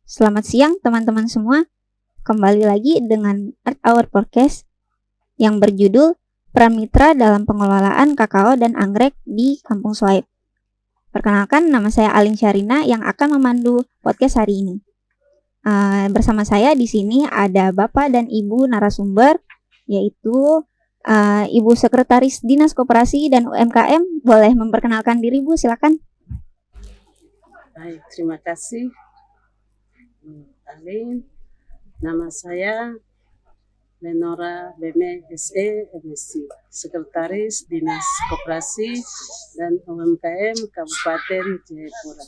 Selamat siang teman-teman semua. Kembali lagi dengan Earth Hour Podcast yang berjudul Peran Mitra dalam Pengelolaan Kakao dan Anggrek di Kampung Swaib. Perkenalkan, nama saya Alin Syarina yang akan memandu podcast hari ini. Bersama saya di sini ada Bapak dan Ibu narasumber, yaitu Ibu Sekretaris Dinas Koperasi dan UMKM. Boleh memperkenalkan diri, Bu? Silakan. Baik, terima kasih. Alin, nama saya Lenora Beme SE MSc, Sekretaris Dinas Koperasi dan UMKM Kabupaten Jayapura.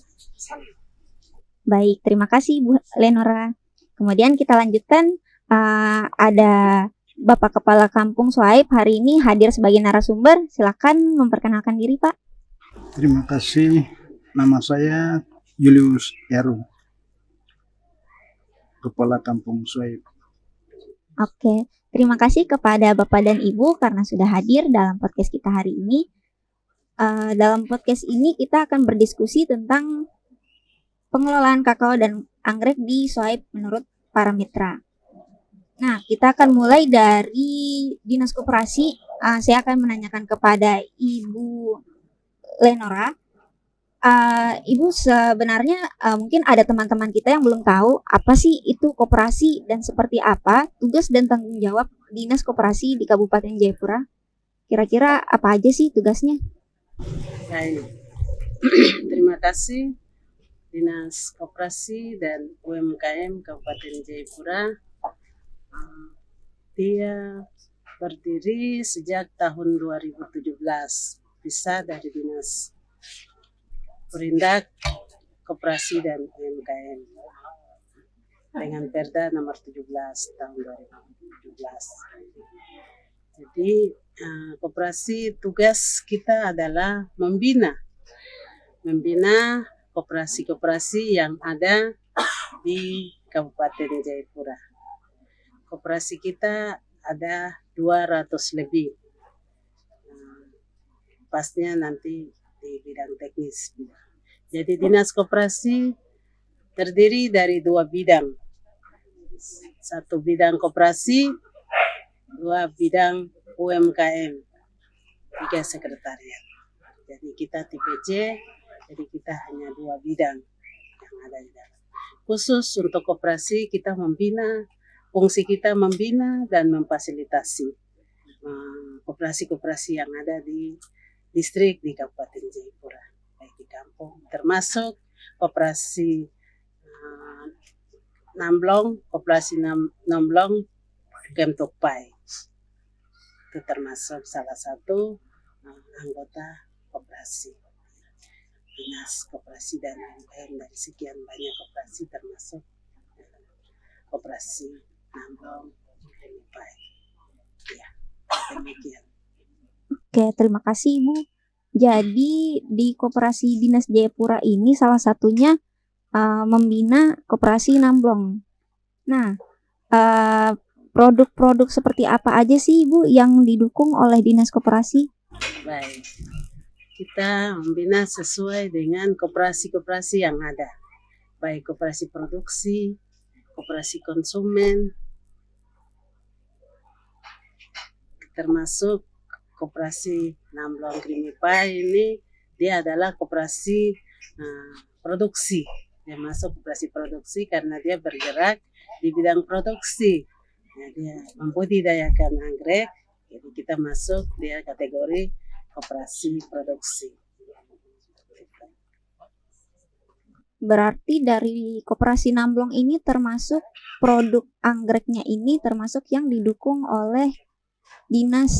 Baik, terima kasih Bu Lenora. Kemudian kita lanjutkan, ada Bapak Kepala Kampung Swaib hari ini hadir sebagai narasumber. Silakan memperkenalkan diri, Pak. Terima kasih. Nama saya Julius Yarum, Kepala Kampung Swaib. Oke, terima kasih kepada Bapak dan Ibu karena sudah hadir dalam podcast kita hari ini. Dalam podcast ini kita akan berdiskusi tentang pengelolaan kakao dan anggrek di Swaib menurut para mitra. Nah, kita akan mulai dari Dinas Koperasi. Saya akan menanyakan kepada Ibu Lenora. Ibu, sebenarnya mungkin ada teman-teman kita yang belum tahu apa sih itu koperasi dan seperti apa tugas dan tanggung jawab Dinas Koperasi di Kabupaten Jayapura. Kira-kira apa aja sih tugasnya? Baik, terima kasih. Dinas Koperasi dan UMKM Kabupaten Jayapura, dia berdiri sejak tahun 2017, bisa dari Dinas Perindak Koperasi dan UMKM dengan Perda nomor 17 tahun 2017. Jadi koperasi, tugas kita adalah membina koperasi-koperasi yang ada di Kabupaten Jayapura. Koperasi kita ada 200 lebih. Pasnya nanti di bidang teknis. Jadi Dinas Koperasi terdiri dari 2 bidang. 1 bidang koperasi, 2 bidang UMKM, 3 sekretariat. Jadi kita tipe C, jadi kita hanya 2 bidang yang ada di dalam. Khusus untuk koperasi kita fungsi kita membina dan memfasilitasi koperasi-koperasi yang ada di distrik di Kabupaten Jayapura, baik di kampung, termasuk koperasi Namblong, Gemtokpai. Itu termasuk salah satu anggota koperasi. Dinas Koperasi dan UMKM dari sekian banyak koperasi termasuk koperasi Namblong, Gemtokpai. Ya, demikian. Oke, terima kasih Ibu. Jadi di Koperasi Dinas Jayapura ini salah satunya membina koperasi Namblong. Nah, produk-produk seperti apa aja sih Ibu yang didukung oleh Dinas Koperasi? Baik, kita membina sesuai dengan koperasi-koperasi yang ada, baik koperasi produksi, koperasi konsumen, termasuk koperasi Namblong Grimipai ini dia adalah koperasi produksi. Dia masuk koperasi produksi karena dia bergerak di bidang produksi. Nah, dia membudidayakan anggrek, jadi kita masuk dia kategori koperasi produksi. Berarti dari Koperasi Namblong ini termasuk produk anggreknya ini termasuk yang didukung oleh Dinas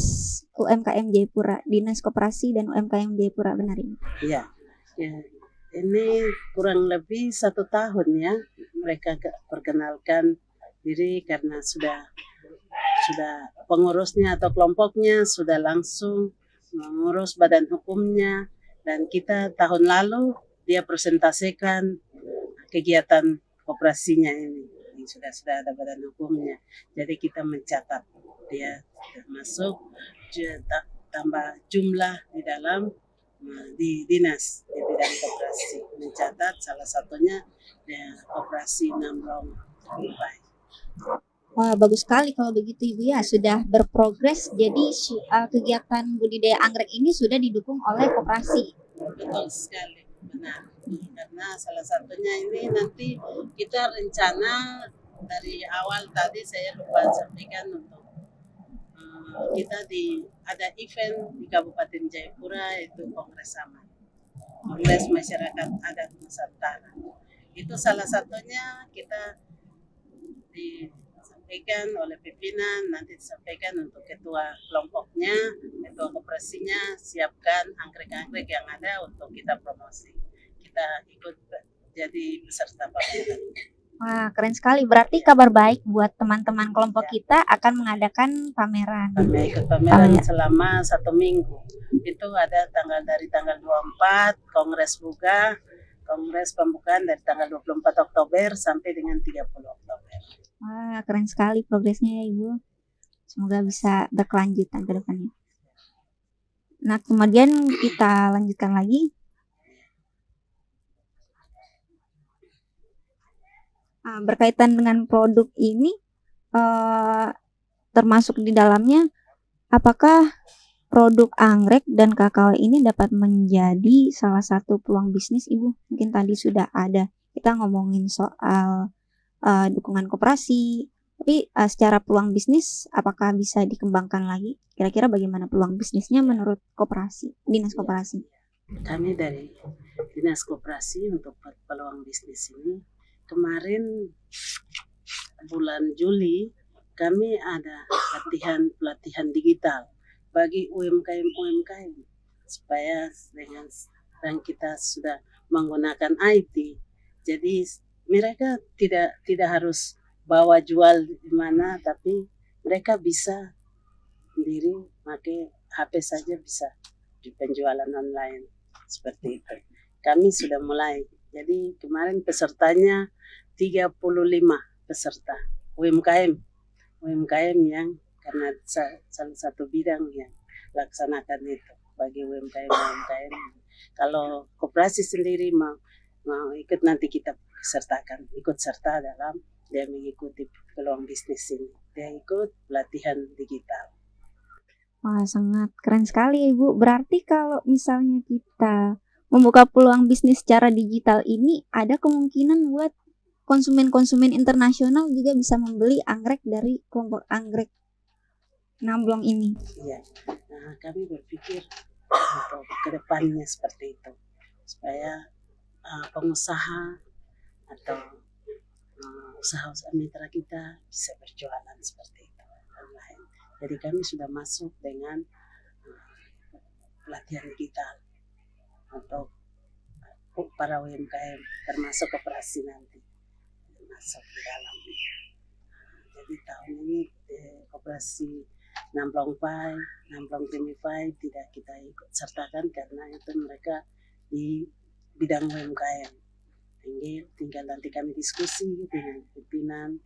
UMKM Jayapura, Dinas Koperasi dan UMKM Jayapura, benar ini? Ya, ini kurang lebih 1 tahun ya mereka perkenalkan diri karena sudah pengurusnya atau kelompoknya sudah langsung mengurus badan hukumnya, dan kita tahun lalu dia presentasikan kegiatan koperasinya ini sudah ada badan hukumnya. Jadi kita mencatat dia masuk tambah jumlah di dalam di dinas. Jadi bidang koperasi, mencatat salah satunya koperasi Namblong Pai. Wah, bagus sekali kalau begitu Ibu ya, sudah berprogres. Jadi kegiatan budidaya anggrek ini sudah didukung oleh koperasi. Betul sekali, benar. Karena salah satunya ini nanti kita rencana dari awal tadi saya lupa sampaikan untuk kita ada event di Kabupaten Jayapura, itu Kongres Aman, Kongres Masyarakat Adat Nusantara. Itu salah satunya kita disampaikan oleh pimpinan, nanti disampaikan untuk ketua kelompoknya, ketua koperasinya, siapkan anggrek-anggrek yang ada untuk kita promosi. Kita ikut jadi peserta pameran. Wah, keren sekali. Berarti kabar baik buat teman-teman kelompok kita akan mengadakan pameran. Kami ikut pameran selama 1 minggu. Itu ada dari tanggal 24, Kongres Buka, Kongres Pembukaan dari tanggal 24 Oktober sampai dengan 30 Oktober. Wah, keren sekali progresnya ya Ibu. Semoga bisa berkelanjutan ke depannya. Nah, kemudian kita lanjutkan lagi. Berkaitan dengan produk ini, termasuk di dalamnya, apakah produk anggrek dan kakao ini dapat menjadi salah satu peluang bisnis Ibu? Mungkin tadi sudah ada kita ngomongin soal dukungan koperasi, tapi secara peluang bisnis apakah bisa dikembangkan lagi? Kira-kira bagaimana peluang bisnisnya menurut koperasi, dinas koperasi? Kami dari dinas koperasi untuk peluang bisnis ini, kemarin bulan Juli kami ada pelatihan digital bagi UMKM supaya dengan kita sudah menggunakan IT, jadi mereka tidak harus bawa jual di mana, tapi mereka bisa sendiri pakai HP saja bisa di penjualan online seperti itu. Kami sudah mulai. Jadi kemarin pesertanya 35 peserta UMKM yang karena salah satu bidang yang laksanakan itu bagi UMKM. Kalau koperasi sendiri mau ikut, nanti kita ikut serta dalam dia mengikuti peluang bisnis ini. Dia ikut pelatihan digital. Wah, sangat keren sekali Ibu. Berarti kalau misalnya kita membuka peluang bisnis secara digital ini, ada kemungkinan buat konsumen-konsumen internasional juga bisa membeli anggrek dari kelompok anggrek Namblong ini. Iya, nah, kami berpikir untuk kedepannya seperti itu, supaya pengusaha atau usaha-usaha mitra kita bisa berjualan seperti itu online. Jadi kami sudah masuk dengan pelatihan digital untuk para UMKM, termasuk koperasi nanti masuk di dalamnya. Jadi tahun ini koperasi Namblong Pai, Namblong Pai tidak kita ikut sertakan karena itu mereka di bidang UMKM. Tinggal nanti kami diskusi dengan pimpinan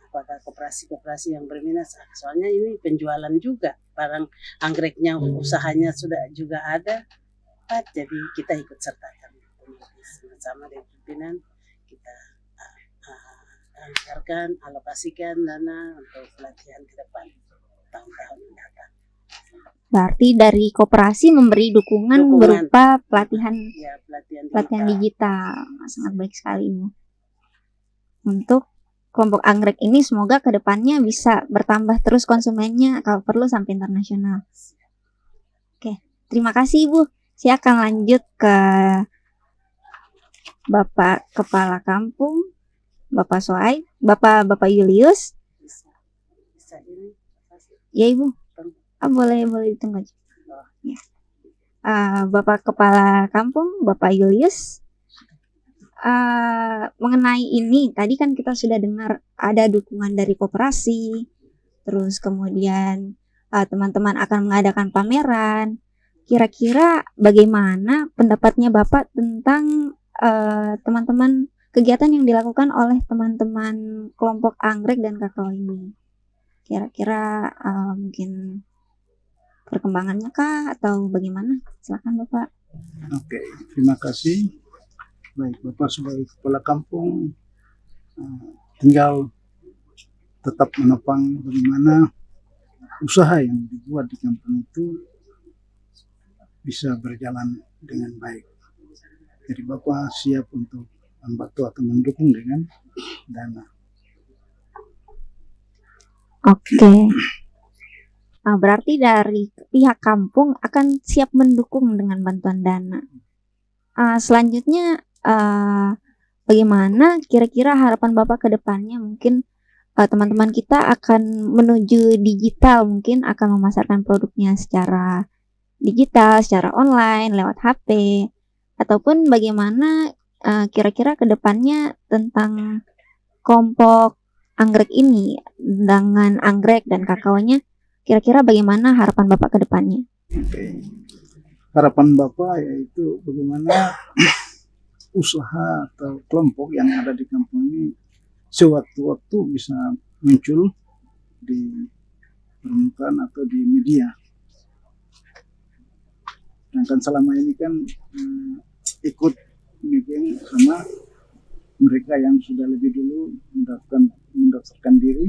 apakah koperasi-koperasi yang berminat. Soalnya ini penjualan juga, barang anggreknya usahanya sudah juga ada, jadi kita ikut sertakan sama dengan pimpinan, kita anggarkan, alokasikan dana untuk pelatihan ke depan tahun-tahun mendatang. Berarti dari koperasi memberi dukungan berupa pelatihan digital. Sangat baik sekali Ibu. Untuk kelompok anggrek ini semoga kedepannya bisa bertambah terus konsumennya, kalau perlu sampai internasional. Oke, terima kasih Ibu. Saya akan lanjut ke Bapak Kepala Kampung, Bapak Soai, Bapak Julius. Bisa ini? Ya Ibu. Boleh ditunggu aja. Ya. Bapak Kepala Kampung, Bapak Julius. Mengenai ini, tadi kan kita sudah dengar ada dukungan dari koperasi, terus kemudian teman-teman akan mengadakan pameran. Kira-kira bagaimana pendapatnya Bapak tentang teman-teman kegiatan yang dilakukan oleh teman-teman kelompok anggrek dan kakao ini? Kira-kira mungkin perkembangannya kah atau bagaimana? Silakan Bapak. Oke, terima kasih. Baik, Bapak sebagai kepala kampung tinggal tetap menopang bagaimana usaha yang dibuat di kampung itu bisa berjalan dengan baik. Jadi Bapak siap untuk membantu atau mendukung dengan dana. Oke. Nah, berarti dari pihak kampung akan siap mendukung dengan bantuan dana. Selanjutnya, bagaimana kira-kira harapan Bapak ke depannya? Mungkin teman-teman kita akan menuju digital, mungkin akan memasarkan produknya secara digital, secara online, lewat HP, ataupun bagaimana kira-kira ke depannya tentang kelompok anggrek ini dengan anggrek dan kakaonya, kira-kira bagaimana harapan Bapak ke depannya? Oke. Harapan Bapak yaitu bagaimana usaha atau kelompok yang ada di kampung ini sewaktu-waktu bisa muncul di permukaan atau di media. Sedangkan selama ini kan ikut meeting sama mereka yang sudah lebih dulu mendaftarkan diri,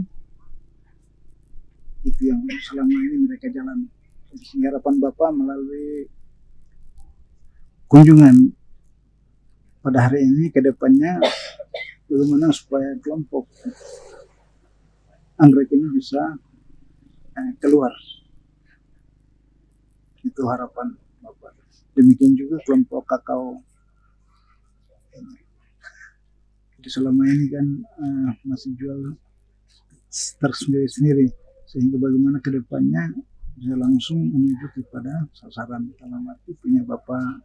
itu yang selama ini mereka jalan. Jadi harapan Bapak melalui kunjungan pada hari ini ke depannya bagaimana supaya kelompok anggrek ini bisa keluar. Itu harapan Bapak. Demikian juga kelompok kakao. Jadi selama ini kan masih jual tersendiri-sendiri, sehingga bagaimana ke depannya bisa langsung menuju kepada sasaran dalam arti punya Bapak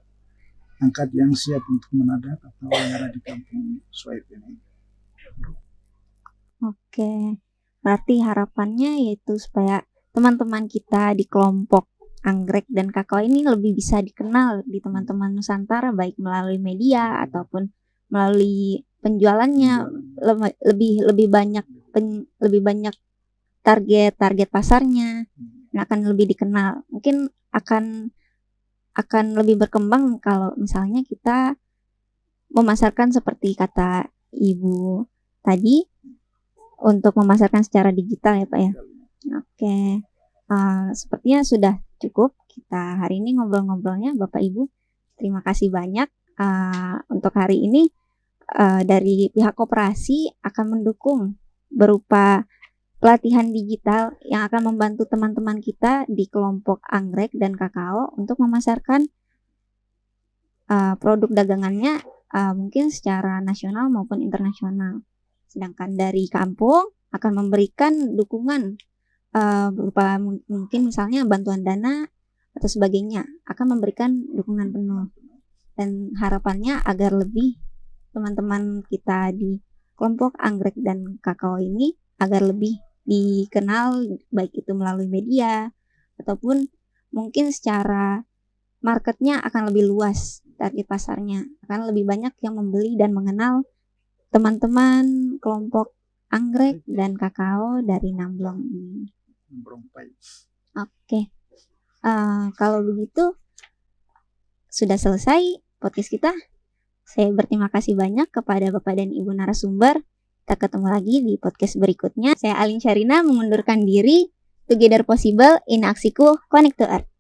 angkat yang siap untuk menadak atau yang ada di kampung Swipe ini. Oke, berarti harapannya yaitu supaya teman-teman kita di kelompok anggrek dan kakao ini lebih bisa dikenal di teman-teman Nusantara, baik melalui media ataupun melalui penjualannya, lebih banyak target pasarnya, dan akan lebih dikenal. Mungkin akan lebih berkembang kalau misalnya kita memasarkan seperti kata Ibu tadi, untuk memasarkan secara digital ya Pak ya. Oke, sepertinya sudah cukup kita hari ini ngobrol-ngobrolnya Bapak Ibu. Terima kasih banyak untuk hari ini. Dari pihak koperasi akan mendukung berupa pelatihan digital yang akan membantu teman-teman kita di kelompok anggrek dan kakao untuk memasarkan produk dagangannya mungkin secara nasional maupun internasional. Sedangkan dari kampung akan memberikan dukungan berupa mungkin misalnya bantuan dana atau sebagainya, akan memberikan dukungan penuh. Dan harapannya agar lebih teman-teman kita di kelompok anggrek dan kakao ini agar lebih dikenal, baik itu melalui media ataupun mungkin secara marketnya akan lebih luas, target pasarnya akan lebih banyak yang membeli dan mengenal teman-teman kelompok anggrek dan kakao dari Namblong ini. Oke, kalau begitu sudah selesai podcast kita. Saya berterima kasih banyak kepada Bapak dan Ibu narasumber. Kita ketemu lagi di podcast berikutnya. Saya Alin Syarina mengundurkan diri. Together possible in Aksiku Connect to Earth.